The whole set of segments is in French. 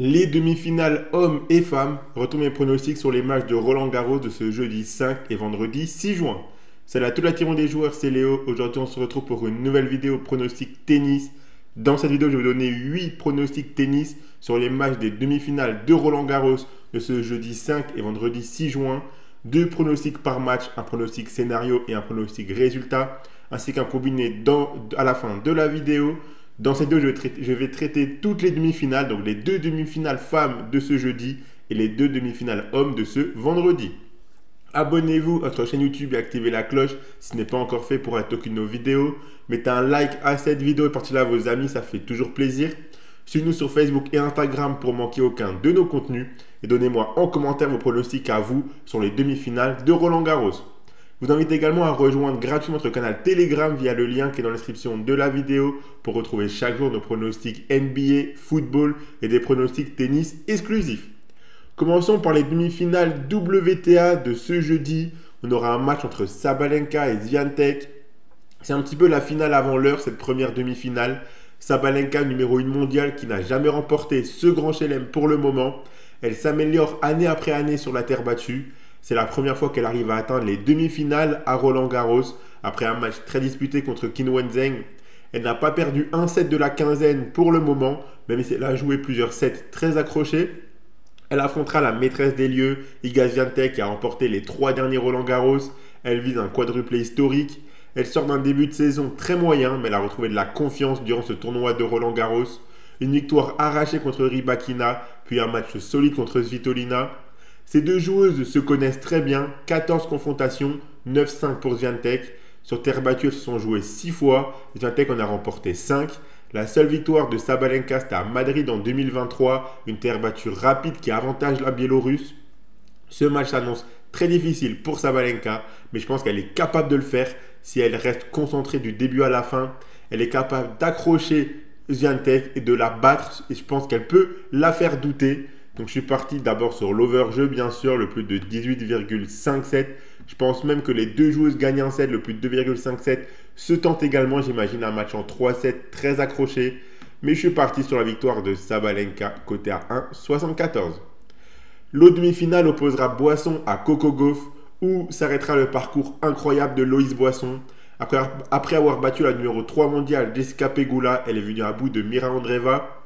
Les demi-finales hommes et femmes. Retournent mes pronostics sur les matchs de Roland-Garros de ce jeudi 5 et vendredi 6 juin. Salut à tous la team des joueurs, c'est Léo. Aujourd'hui, on se retrouve pour une nouvelle vidéo pronostic tennis. Dans cette vidéo, je vais vous donner 8 pronostics tennis sur les matchs des demi-finales de Roland-Garros de ce jeudi 5 et vendredi 6 juin. 2 pronostics par match, un pronostic scénario et un pronostic résultat, ainsi qu'un combiné à la fin de la vidéo. Dans cette vidéo, je vais traiter toutes les demi-finales, donc les 2 demi-finales femmes de ce jeudi et les 2 demi-finales hommes de ce vendredi. Abonnez-vous à notre chaîne YouTube et activez la cloche si ce n'est pas encore fait pour être aucune de nos vidéos. Mettez un like à cette vidéo et partagez-la à vos amis, ça fait toujours plaisir. Suivez-nous sur Facebook et Instagram pour manquer aucun de nos contenus. Et donnez-moi en commentaire vos pronostics à vous sur les demi-finales de Roland-Garros. Je vous invite également à rejoindre gratuitement notre canal Telegram via le lien qui est dans la description de la vidéo pour retrouver chaque jour nos pronostics NBA, football et des pronostics tennis exclusifs. Commençons par les demi-finales WTA de ce jeudi. On aura un match entre Sabalenka et Swiatek. C'est un petit peu la finale avant l'heure, cette première demi-finale. Sabalenka, numéro 1 mondiale, qui n'a jamais remporté ce grand chelem pour le moment. Elle s'améliore année après année sur la terre battue. C'est la première fois qu'elle arrive à atteindre les demi-finales à Roland-Garros après un match très disputé contre Qin Wenzheng. Elle n'a pas perdu un set de la quinzaine pour le moment, même si elle a joué plusieurs sets très accrochés. Elle affrontera la maîtresse des lieux, Iga Swiatek, qui a remporté les 3 derniers Roland-Garros. Elle vise un quadruplé historique. Elle sort d'un début de saison très moyen, mais elle a retrouvé de la confiance durant ce tournoi de Roland-Garros. Une victoire arrachée contre Rybakina, puis un match solide contre Svitolina. Ces deux joueuses se connaissent très bien, 14 confrontations, 9-5 pour Swiatek. Sur terre battue, elles se sont jouées 6 fois, Swiatek en a remporté 5. La seule victoire de Sabalenka, c'était à Madrid en 2023, une terre battue rapide qui avantage la Biélorusse. Ce match s'annonce très difficile pour Sabalenka, mais je pense qu'elle est capable de le faire si elle reste concentrée du début à la fin. Elle est capable d'accrocher Swiatek et de la battre, et je pense qu'elle peut la faire douter. Donc je suis parti d'abord sur l'over-jeu, bien sûr, le plus de 18,57. Je pense même que les deux joueuses gagnent un set, le plus de 2,57 se tente également. J'imagine un match en 3-7 très accroché. Mais je suis parti sur la victoire de Sabalenka, côté à 1,74. L'autre demi-finale opposera Boisson à Coco Gauff, où s'arrêtera le parcours incroyable de Loïs Boisson. Après avoir battu la numéro 3 mondiale Jessica Pegula, elle est venue à bout de Mira Andreeva.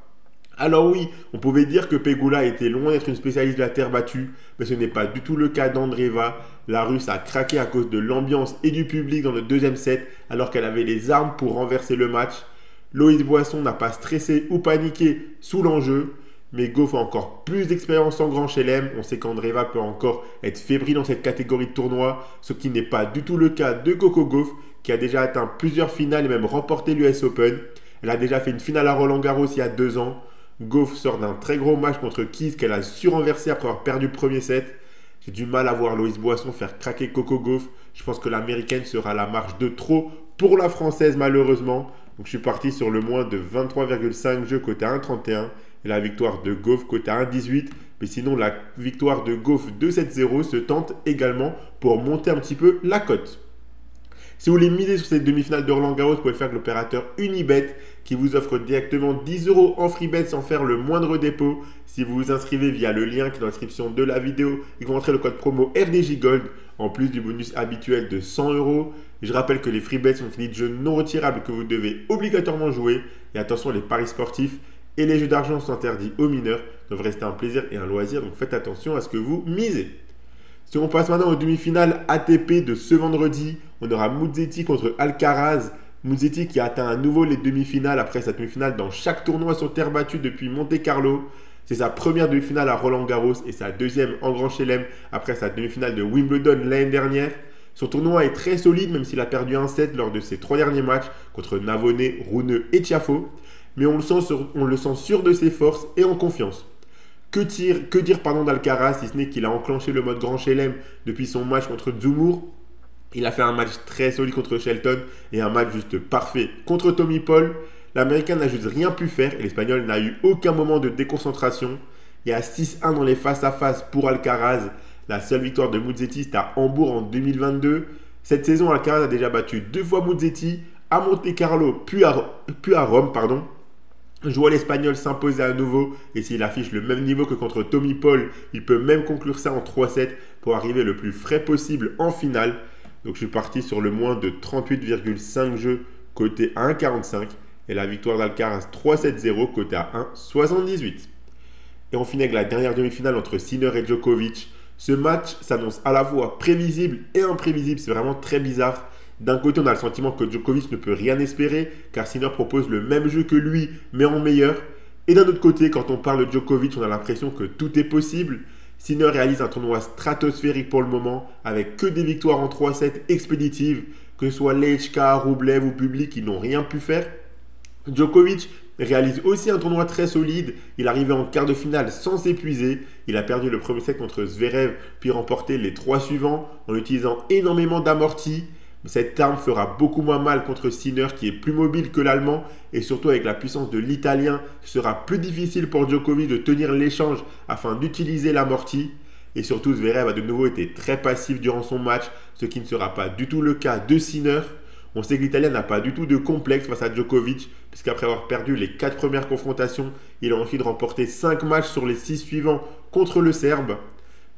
Alors oui, on pouvait dire que Pegula était loin d'être une spécialiste de la terre battue, mais ce n'est pas du tout le cas d'Andreeva. La Russe a craqué à cause de l'ambiance et du public dans le deuxième set, alors qu'elle avait les armes pour renverser le match. Loïs Boisson n'a pas stressé ou paniqué sous l'enjeu, mais Gauff a encore plus d'expérience en grand chelem. On sait qu'Andreeva peut encore être fébrile dans cette catégorie de tournoi, ce qui n'est pas du tout le cas de Coco Gauff, qui a déjà atteint plusieurs finales et même remporté l'US Open. Elle a déjà fait une finale à Roland-Garros il y a 2 ans. Gauff sort d'un très gros match contre Keys qu'elle a su-renversé après avoir perdu le premier set. J'ai du mal à voir Loïs Boisson faire craquer Coco Gauff. Je pense que l'américaine sera à la marge de trop pour la française malheureusement. Donc je suis parti sur le moins de 23,5 jeux côté 1,31 et la victoire de Gauff côté 1,18. Mais sinon la victoire de Gauff 2,70 se tente également pour monter un petit peu la cote. Si vous voulez miser sur cette demi-finale de Roland-Garros, vous pouvez faire avec l'opérateur Unibet qui vous offre directement 10 € en free bet sans faire le moindre dépôt. Si vous vous inscrivez via le lien qui est dans la description de la vidéo et que vous entrez le code promo RDJ Gold en plus du bonus habituel de 100 €. Je rappelle que les free bets sont une de jeux non retirables que vous devez obligatoirement jouer. Et attention, les paris sportifs et les jeux d'argent sont interdits aux mineurs. Ils doivent rester un plaisir et un loisir, donc faites attention à ce que vous misez. Si on passe maintenant aux demi-finales ATP de ce vendredi, on aura Musetti contre Alcaraz. Musetti qui a atteint à nouveau les demi-finales après sa demi-finale dans chaque tournoi sur terre battue depuis Monte-Carlo. C'est sa première demi-finale à Roland-Garros et sa deuxième en Grand Chelem après sa demi-finale de Wimbledon l'année dernière. Son tournoi est très solide même s'il a perdu un set lors de ses 3 derniers matchs contre Navone, Rune et Tiafoe. Mais on le sent sûr de ses forces et en confiance. Que dire d'Alcaraz si ce n'est qu'il a enclenché le mode Grand Chelem depuis son match contre Dzumhur. Il a fait un match très solide contre Shelton et un match juste parfait contre Tommy Paul. L'Américain n'a juste rien pu faire et l'Espagnol n'a eu aucun moment de déconcentration. Il y a 6-1 dans les face-à-face pour Alcaraz. La seule victoire de Musetti, c'était à Hambourg en 2022. Cette saison, Alcaraz a déjà battu 2 fois Musetti, à Monte-Carlo puis à Rome. Je vois l'Espagnol s'imposer à nouveau et s'il affiche le même niveau que contre Tommy Paul, il peut même conclure ça en 3-7 pour arriver le plus frais possible en finale. Donc je suis parti sur le moins de 38,5 jeux côté à 1,45 et la victoire d'Alcaraz 3-7-0 côté à 1,78. Et on finit avec la dernière demi-finale entre Sinner et Djokovic. Ce match s'annonce à la fois prévisible et imprévisible, c'est vraiment très bizarre. D'un côté, on a le sentiment que Djokovic ne peut rien espérer, car Sinner propose le même jeu que lui, mais en meilleur. Et d'un autre côté, quand on parle de Djokovic, on a l'impression que tout est possible. Sinner réalise un tournoi stratosphérique pour le moment, avec que des victoires en 3-7 expéditives, que ce soit Lechka, Rublev ou Public, qui n'ont rien pu faire. Djokovic réalise aussi un tournoi très solide. Il est arrivé en quart de finale sans s'épuiser. Il a perdu le premier set contre Zverev, puis remporté les 3 suivants en utilisant énormément d'amortis. Cette arme fera beaucoup moins mal contre Sinner qui est plus mobile que l'Allemand et surtout avec la puissance de l'Italien, ce sera plus difficile pour Djokovic de tenir l'échange afin d'utiliser l'amorti. Et surtout, Zverev a de nouveau été très passif durant son match, ce qui ne sera pas du tout le cas de Sinner. On sait que l'Italien n'a pas du tout de complexe face à Djokovic, puisqu'après avoir perdu les 4 premières confrontations, il a ensuite remporté 5 matchs sur les 6 suivants contre le Serbe,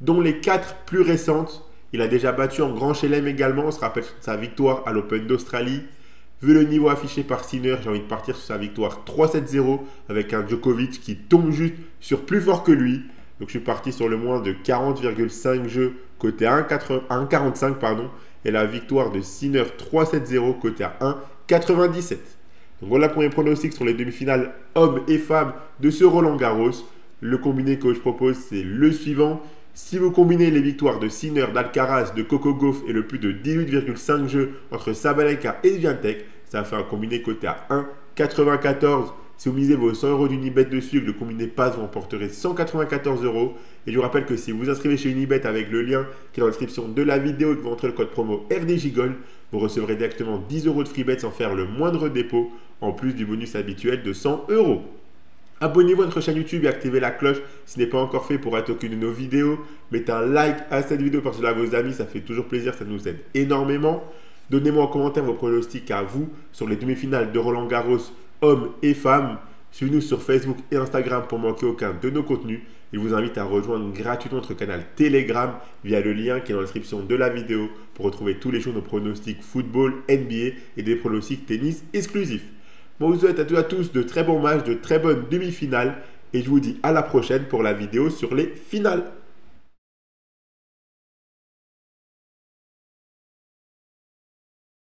dont les 4 plus récentes. Il a déjà battu en Grand Chelem également, on se rappelle sa victoire à l'Open d'Australie. Vu le niveau affiché par Sinner, j'ai envie de partir sur sa victoire 3-7-0 avec un Djokovic qui tombe juste sur plus fort que lui. Donc je suis parti sur le moins de 40,5 jeux côté à 1,45 et la victoire de Sinner 3-7-0 côté à 1,97. Donc voilà pour mes pronostics sur les demi-finales hommes et femmes de ce Roland-Garros. Le combiné que je propose, c'est le suivant. Si vous combinez les victoires de Sinner, d'Alcaraz, de Coco Gauff et le plus de 18,5 jeux entre Sabalenka et Swiatek, ça fait un combiné coté à 1,94. Si vous misez vos 100 € d'Unibet dessus et que le combiné passe, vous emporterez 194 €. Et je vous rappelle que si vous vous inscrivez chez Unibet avec le lien qui est dans la description de la vidéo et que vous entrez le code promo RDJGOL, vous recevrez directement 10 € de free bet sans faire le moindre dépôt, en plus du bonus habituel de 100 €. Abonnez-vous à notre chaîne YouTube et activez la cloche si ce n'est pas encore fait pour rater aucune de nos vidéos. Mettez un like à cette vidéo, partagez-la à vos amis, ça fait toujours plaisir, ça nous aide énormément. Donnez-moi en commentaire vos pronostics à vous sur les demi-finales de Roland-Garros, hommes et femmes. Suivez-nous sur Facebook et Instagram pour ne manquer aucun de nos contenus. Je vous invite à rejoindre gratuitement notre canal Telegram via le lien qui est dans la description de la vidéo pour retrouver tous les jours nos pronostics football, NBA et des pronostics tennis exclusifs. Bon, je vous souhaite à tous de très bons matchs, de très bonnes demi-finales et je vous dis à la prochaine pour la vidéo sur les finales.